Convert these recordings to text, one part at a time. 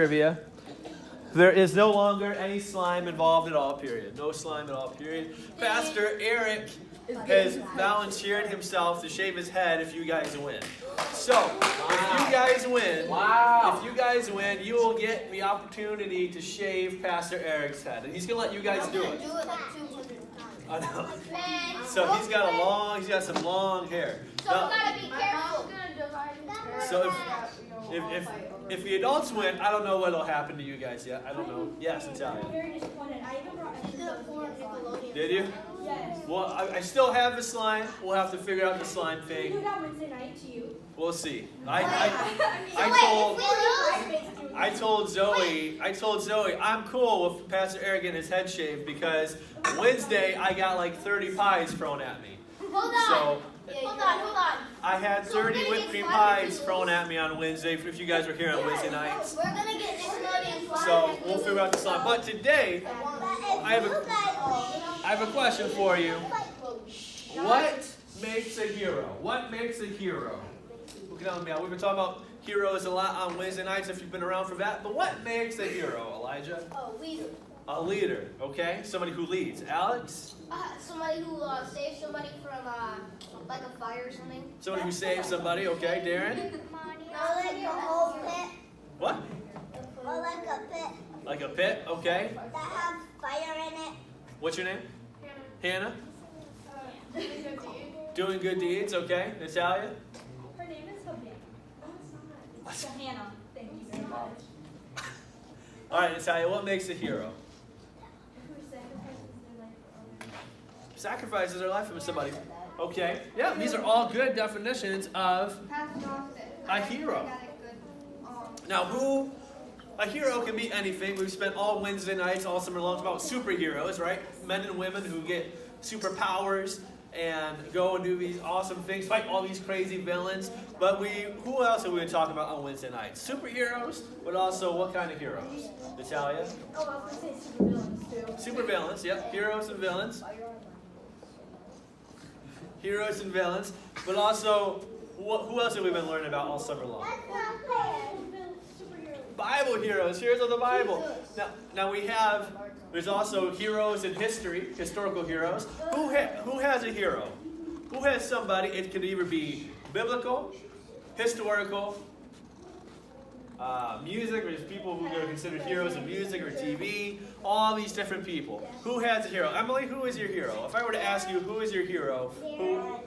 Trivia. There is no longer any slime involved at all, period. No slime at all, period. Pastor Eric has volunteered himself to shave his head if you guys win. So, if you guys win, you will get the opportunity to shave Pastor Eric's head. And he's going to let you guys do it. I know. So he's got some long hair. So we gotta be careful. So if the adults win, I don't know what'll happen to you guys yet. I don't know. Yes, Natalia. I'm very disappointed. I even brought Did you? Yes. Well, I still have the slime. We'll have to figure out the slime We do thing. it on Wednesday night to you. We'll see. I told Zoe I'm cool with Pastor Eric getting his head shaved because Wednesday I got like 30 pies thrown at me. Hold on. So Hold on. I had 30 whipped cream pies thrown at me on Wednesday. If you guys were here on Wednesday nights. We're gonna get Nickelodeon slime. So we'll figure out the slime. But today I have a question for you. What makes a hero? What makes a hero? Look at me. We've been talking about heroes a lot on Wednesday nights if you've been around for that. But what makes a hero, Elijah? Oh, leader. A leader, okay? Somebody who leads. Alex? Somebody who saves somebody from like a fire or something. Somebody who saves somebody, okay? Darren? I like a whole pit. What? I like a pit Like a pit, okay? that has fire in it. What's your name? Hannah? Doing good deeds, okay? Natalia? Her name is Hobie. So Hannah, thank you very much. All right, Natalia, what makes a hero? Who sacrifices their life for others. Sacrifices their life for somebody. Okay. Yeah, these are all good definitions of a hero. Now, a hero can be anything. We've spent all Wednesday nights, all summer long, about superheroes, right? Men and women who get superpowers and go and do these awesome things, fight all these crazy villains. But who else are we going to talk about on Wednesday nights? Superheroes, but also what kind of heroes? Natalia? Oh, I was going to say supervillains too. Supervillains, yep. Heroes and villains. Heroes and villains. But also, who else have we been learning about all summer long? Bible heroes, heroes of the Bible. Now there's also heroes in history, historical heroes. Who has a hero? Who has somebody? It could either be biblical, historical, music, or there's people who are considered heroes in music or TV, all these different people. Who has a hero? Emily, who is your hero? If I were to ask you who is your hero,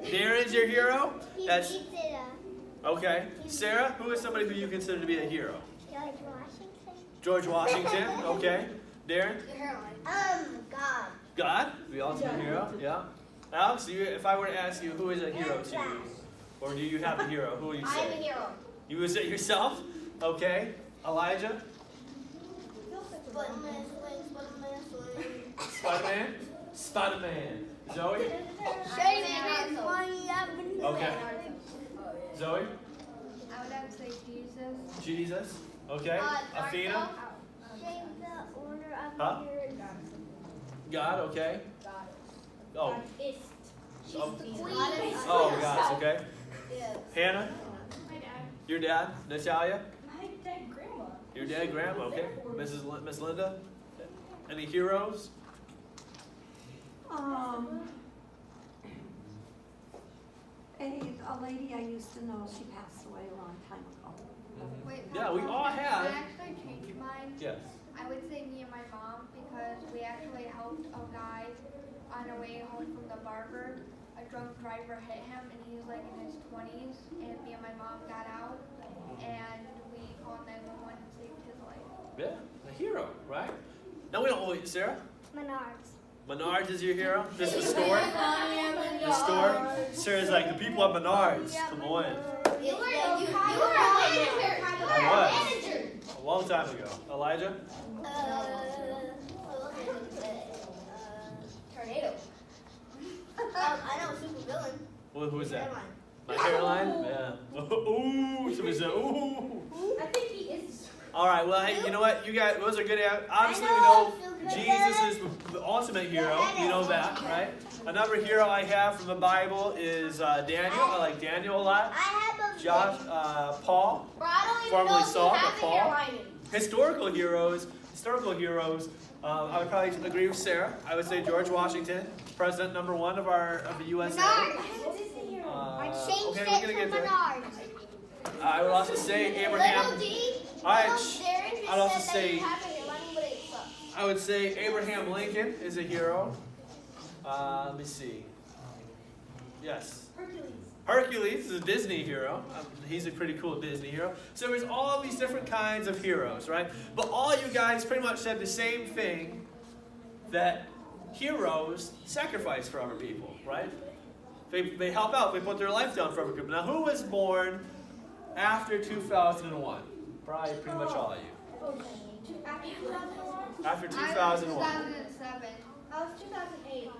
Darren's your hero? That's okay. Sarah, who is somebody who you consider to be a hero? George Washington, okay. Darren? God. God? We all a hero, yeah. Alex, if I were to ask you who is a hero to you, or do you have a hero, who would you say? I'm a hero. You would say yourself? Okay. Elijah? Spider-Man? Spider-Man. Zoe? Okay. Zoe? I would have to say Jesus. Jesus? Okay. Athena? Huh? God, okay. Oh. Oh, gosh, okay. Hannah? My dad. Your dad? Natalia? My dad, grandma. Your dad, grandma, okay. Miss Linda? Any heroes? A lady I used to know, she passed away a long time ago. Wait, Yeah, we all have. I actually changed mine. Yes. I would say me and my mom because we actually helped a guy on the way home from the barber. A drunk driver hit him and he was like in his 20s and me and my mom got out and we called 911 and saved his life. Yeah, a hero, right? No, we don't always, Sarah? Menards. Menards is your hero? Just the store? The store? Sarah's like, the people at Menards. Come on. You were a manager. I was. A long time ago. Elijah? Tornado. I know super villain. Who is that? My hairline? Yeah. Ooh, somebody said, ooh. I think he is. All right, well, hey, you know what? You guys, those are good. Obviously, we know Jesus is the ultimate hero. You know that, right? Another hero I have from the Bible is Daniel. I like Daniel a lot. I have a Josh, Paul, Bro, I don't even formerly know if Saul, you but have Paul. a hairline. Historical heroes, I would probably agree with Sarah. I would say George Washington, president number 1 of the USA. Change Okay, it we're gonna to get there. Menards. I would also say Abraham. Little D. Alright, Darren just I'd also said that say- you have it in money, but it sucks. I would say Abraham Lincoln is a hero. Let me see. Yes. Hercules is a Disney hero. He's a pretty cool Disney hero. So there's all these different kinds of heroes, right? But all you guys pretty much said the same thing, that heroes sacrifice for other people, right? They help out. They put their life down for other people. Now, who was born after 2001? Probably pretty much all of you. After 2001. 2007. I was 2008.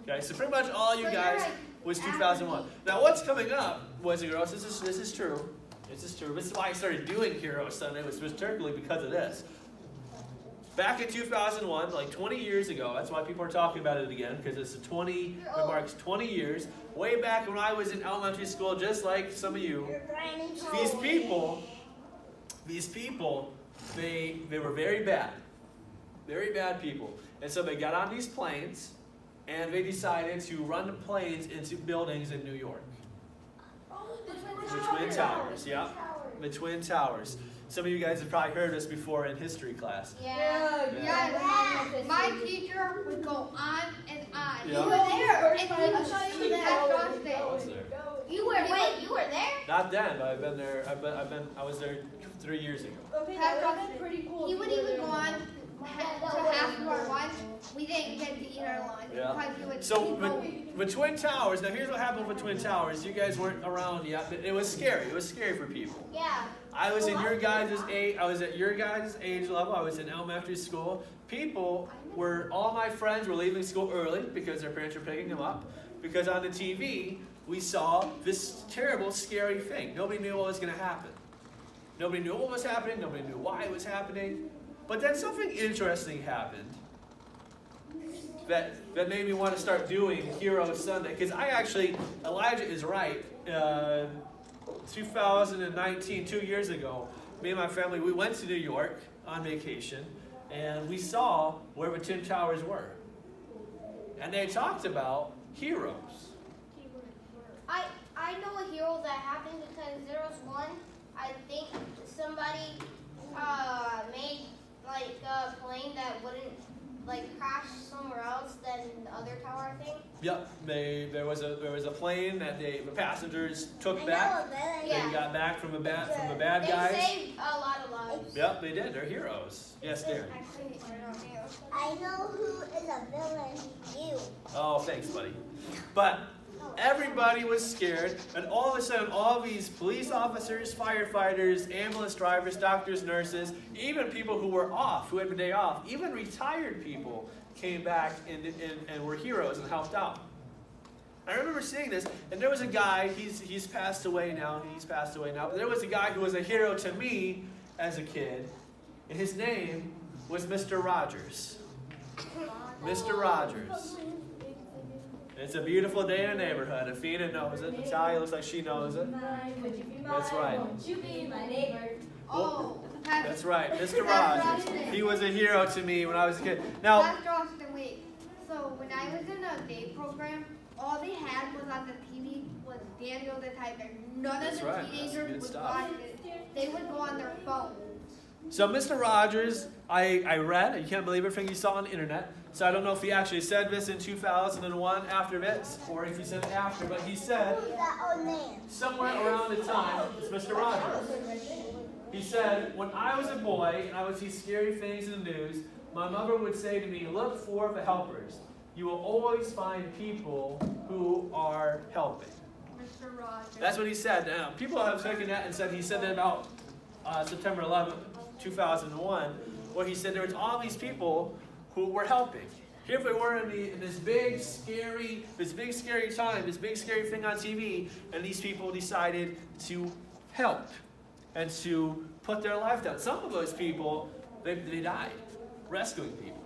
Okay, so pretty much all you So you're guys like was 2001. Now, what's coming up, boys and girls? This is true. This is true. This is why I started doing Hero Sunday, was particularly because of this. Back in 2001, like 20 years ago, that's why people are talking about it again, because it's it marks 20 years. Way back when I was in elementary school, just like some of you, these people, they were very bad people. And so they got on these planes, and they decided to run the planes into buildings in New York. The Twin Towers, yeah. The Twin Towers. Some of you guys have probably heard this before in history class. Yeah. Yeah, my teacher would go on and on. Yeah. You were there. And he I saw you would there. I was there. You were there? Not then, but I've been there. I was there 3 years ago. Okay, that would have been pretty cool. He if would you were even there. go on to half of our lunch. We didn't get to eat our lunch Yeah. because he would So keep going. with Twin Towers, now here's what happened with Twin Towers. You guys weren't around yet, but it was scary. It was scary for people. Yeah. I was in your guys' age. I was at your guys' age level. I was in elementary school. All my friends were leaving school early because their parents were picking them up. Because on the TV, we saw this terrible, scary thing. Nobody knew what was going to happen. Nobody knew what was happening. Nobody knew why it was happening. But then something interesting happened that made me want to start doing Hero Sunday. Because Elijah is right. 2019, 2 years ago, me and my family, we went to New York on vacation, and we saw where the Twin Towers were. And they talked about heroes. I know a hero that happened because there was one, I think somebody made like a plane that wouldn't like crash somewhere else than the other tower, I think. Yep, there was a plane that the passengers took back. Yeah. They got back from the bad They guys. saved a lot of lives. Yep, they did. They're heroes. Yes, Darren. I know who is a villain. You. Oh, thanks, buddy. But everybody was scared, and all of a sudden, all these police officers, firefighters, ambulance drivers, doctors, nurses, even people who were off, who had a day off, even retired people came back and were heroes and helped out. I remember seeing this, and there was a guy, he's passed away now, but there was a guy who was a hero to me as a kid, and his name was Mr. Rogers. Mr. Rogers. It's a beautiful day in the neighborhood. Athena knows it. Natalia looks like she knows it. Would you be mine? That's right. Won't you be my neighbor? Oh, That's right, Mr. Rogers. He was a hero to me when I was a kid. Now, Pastor Austin, wait. So when I was in a day program, all they had was on the TV was Daniel the Tiger. None That's of the right, that's teenagers good would stuff. watch it. They would go on their phones. so Mr. Rogers, I read, you can't believe everything you saw on the internet. So I don't know if he actually said this in 2001 after this, or if he said it after, but he said Who's that old man? somewhere around the time, it's Mr. Rogers. He said, when I was a boy and I would see scary things in the news, my mother would say to me, look for the helpers. You will always find people who are helping. Mr. Rogers. That's what he said. Now, people have taken that and said he said that about September 11th, 2001, where he said there was all these people who were helping. Here we were in this big scary time, this big scary thing on TV, and these people decided to help and to put their life down. Some of those people, they died rescuing people.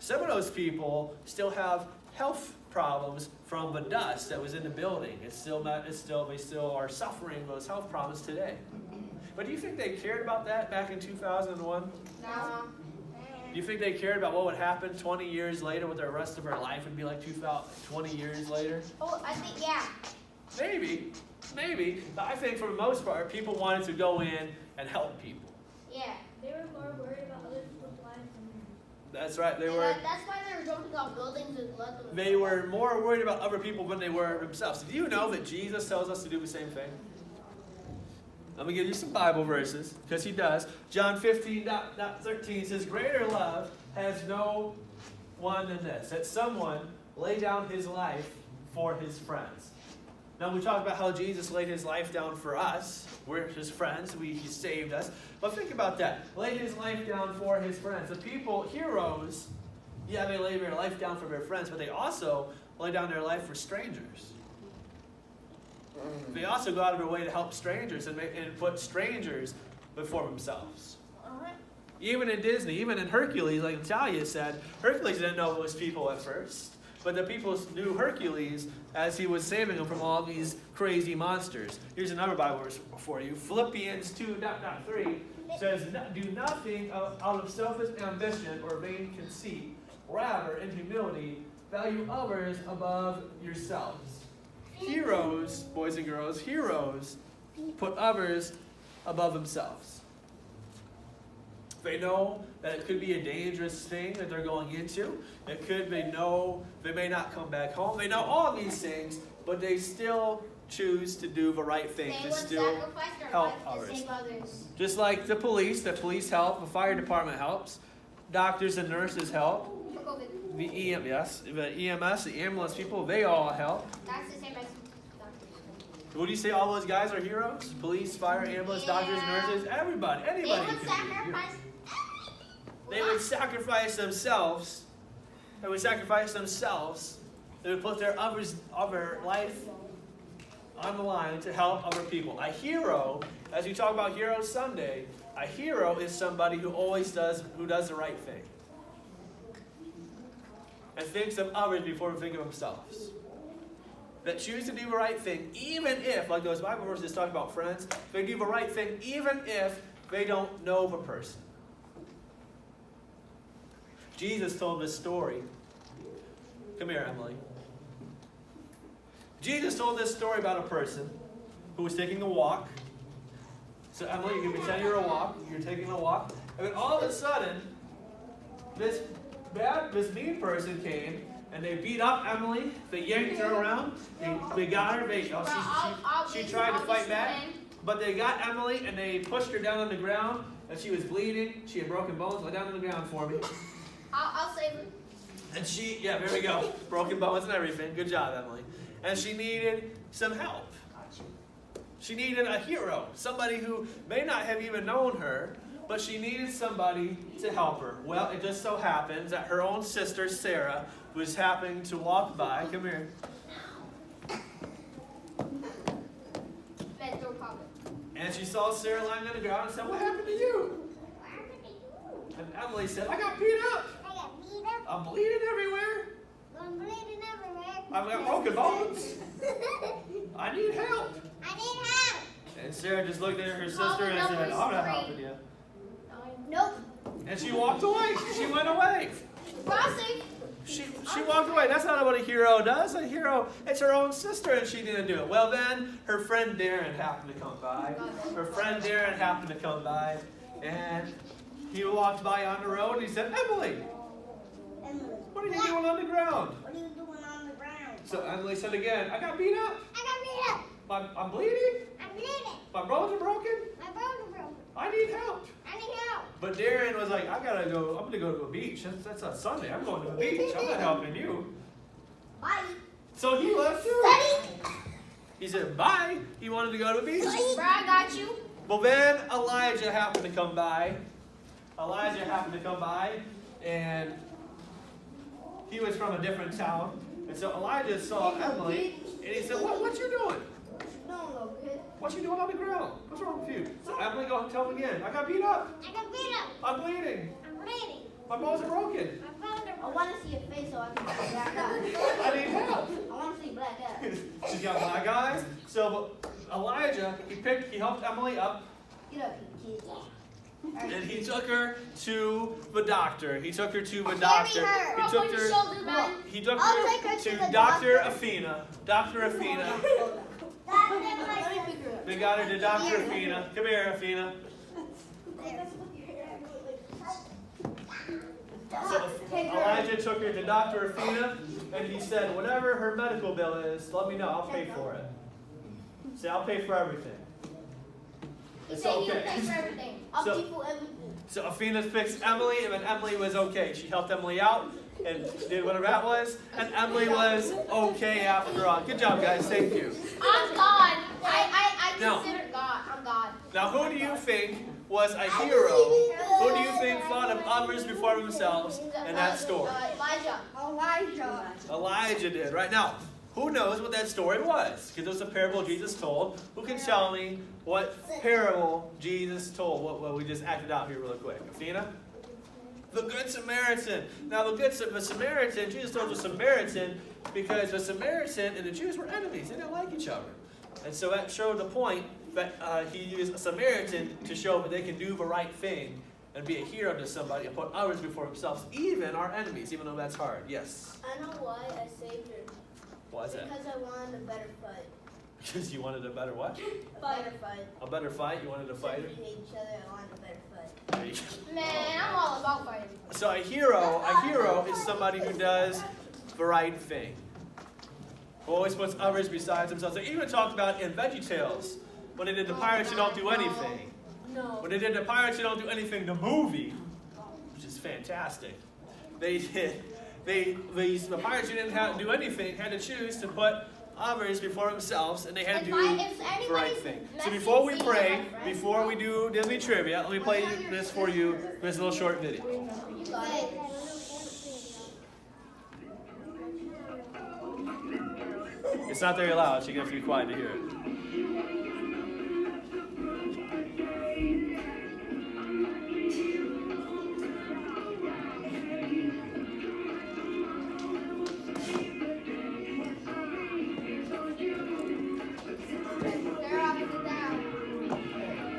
Some of those people still have health problems from the dust that was in the building. They still are suffering those health problems today. But do you think they cared about that back in 2001? No. Do you think they cared about what would happen 20 years later, what the rest of her life would be like 20 years later? Oh, I think, yeah. Maybe. But I think for the most part, people wanted to go in and help people. Yeah. They were more worried about other people's lives than That's right. That's why they were jumping off buildings with blood. They were more worried about other people than they were themselves. Do you know that Jesus tells us to do the same thing? Let me give you some Bible verses, because he does. John 15:13 says, "Greater love has no one than this, that someone lay down his life for his friends." Now we talked about how Jesus laid his life down for us. We're his friends. He saved us. But think about that. Laid his life down for his friends. The people, heroes, yeah, they lay their life down for their friends, but they also lay down their life for strangers. They also go out of their way to help strangers and put strangers before themselves. Even in Disney, even in Hercules, like Natalia said, Hercules didn't know those people at first. But the people knew Hercules as he was saving them from all these crazy monsters. Here's another Bible verse for you. Philippians 2:3 says, "Do nothing out of selfish ambition or vain conceit. Rather, in humility, value others above yourselves." Heroes, boys and girls, heroes put others above themselves. They know that it could be a dangerous thing that they're going into. They may not come back home. They know all these things, but they still choose to do the right thing, They to would still sacrifice their help life to others. save others. Just like the police help, the fire department helps, doctors and nurses help, For COVID. the EMS, the ambulance people, they all help. That's the same as Would you say all those guys are heroes? Police, fire, ambulance, doctors, Yeah. nurses, everybody. They Anybody would can be a hero. sacrifice. They would sacrifice themselves. They would sacrifice themselves. They would put their other life on the line to help other people. A hero, as we talk about Heroes Sunday, a hero is somebody who does the right thing. And thinks of others before they think of themselves. That choose to do the right thing, even if, like those Bible verses talk about friends, they do the right thing even if they don't know the person. Jesus told this story. Come here, Emily. Jesus told this story about a person who was taking a walk. So Emily, you can pretend you're taking a walk, and then all of a sudden, this mean person came, and they beat up Emily. They yanked her around. They got her. She tried to fight back, but they got Emily, and they pushed her down on the ground, and she was bleeding. She had broken bones. Lay down on the ground for me. I'll save her. And there we go. Broken bones and everything. Good job, Emily. And she needed some help. She needed a hero. Somebody who may not have even known her, but she needed somebody to help her. Well, it just so happens that her own sister, Sarah, was happening to walk by. Come here. And she saw Sarah lying on the ground and said, "What happened to you?" And Emily said, "I got beat up. I got beat up. I'm bleeding everywhere. I'm bleeding everywhere. I've got broken bones. I need help." I need help. And Sarah just looked at her sister and said, "I'm not helping you." Nope. And she walked away. She went away. Crossing. She walked away. That's not what a hero does. A hero, it's her own sister, and she didn't do it. Well, then her friend Darren happened to come by. And he walked by on the road, and he said, "Emily, Emily, what are you doing on the ground?" what are you doing on the ground? So Emily said again, "I got beat up. I got beat up. I'm bleeding. I'm bleeding. My bones are broken. My bones are broken. I need help." I need help. But Darren was like, I'm gonna go to a beach. That's a Sunday. I'm going to a beach. I'm not helping you. Bye. So he left too. Buddy. He said, bye. He wanted to go to the beach. Bro, I got you. Well, then Elijah happened to come by. And he was from a different town. And so Elijah saw Emily, and he said, what you doing? No, little kid. What you doing on the ground? What's wrong with you? So Emily, go and tell him again. I got beat up. I got beat up. I'm bleeding. I'm bleeding. My bones are broken. My bones are I want to see your face so I can see black eyes. I need help. I want to see black eyes. She's got black eyes. So Elijah, he helped Emily up. Get up, Peaches. And he took her to the doctor. He took her to the doctor. Her. He took her. He took her to Dr. Athena. Dr. Athena. They got her to Dr. Athena. Come here, Athena. So Elijah took her to Dr. Athena, and he said, whatever her medical bill is, let me know. I'll pay for it. Say, I'll pay for everything. He It's said he would okay. pay for everything. I'll So- pay for everything. So Athena fixed Emily, and then Emily was okay. She helped Emily out and did whatever that was, and Emily was okay after all. Good job, guys. Thank you. I'm God. I Now- consider God. I'm God. Now, who do you think was a hero? Who do you think thought of others before themselves in that story? Elijah. Elijah did. Right now, who knows what that story was? Because it was a parable Jesus told. Who can tell me what parable Jesus told? What we just acted out here really quick. Athena? The Good Samaritan. Now, the Samaritan, Jesus told the Samaritan because the Samaritan and the Jews were enemies. They didn't like each other. And so that showed the point that he used a Samaritan to show that they can do the right thing and be a hero to somebody and put others before themselves, even our enemies, even though that's hard. Yes? I know why I saved her. Why is that? Because I wanted a better fight. Because you wanted a better what? A better fight. A better fight? You wanted to fight We it? hate each other. I wanted a better fight. There you go. Man, I'm all about fighting. So a hero is somebody who does the right thing. Who always puts others besides themselves. They even talked about in VeggieTales, when they did the Pirates Who Don't Do Anything. No. When they did the Pirates Who Don't Do Anything, the movie, which is fantastic, the pirates who didn't do anything had to choose to put others before themselves, and they had to do the right thing. So before we pray, before we do Disney trivia, let me play this for you, this little short video. You got it. It's not very loud, so you have to be quiet to hear it. They're off and down.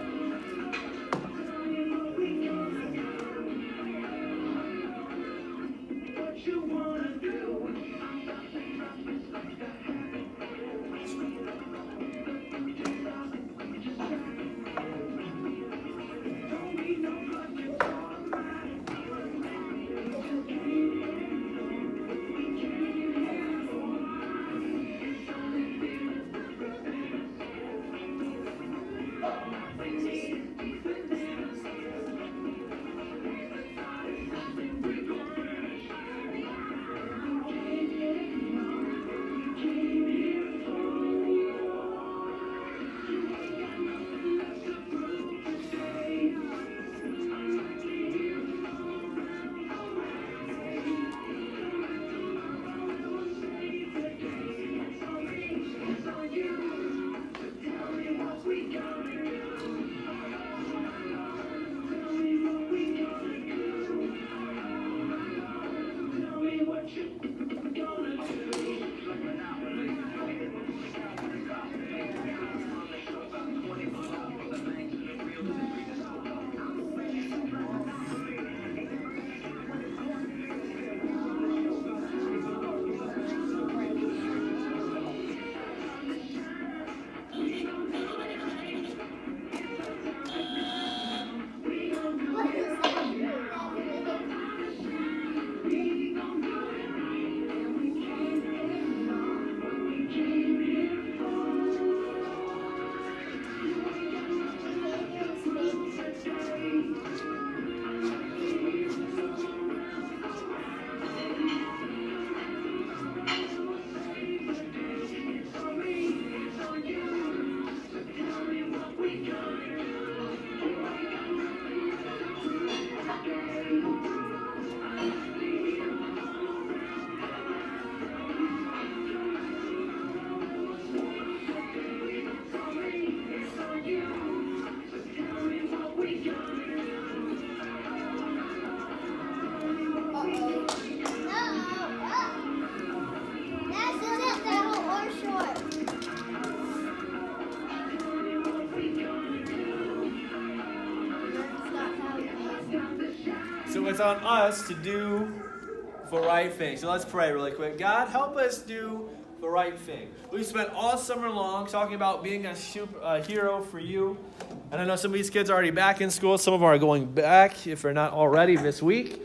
So it's on us to do the right thing. So let's pray really quick. God, help us do the right thing. We spent all summer long talking about being a hero for you. And I know some of these kids are already back in school. Some of them are going back if they're not already this week.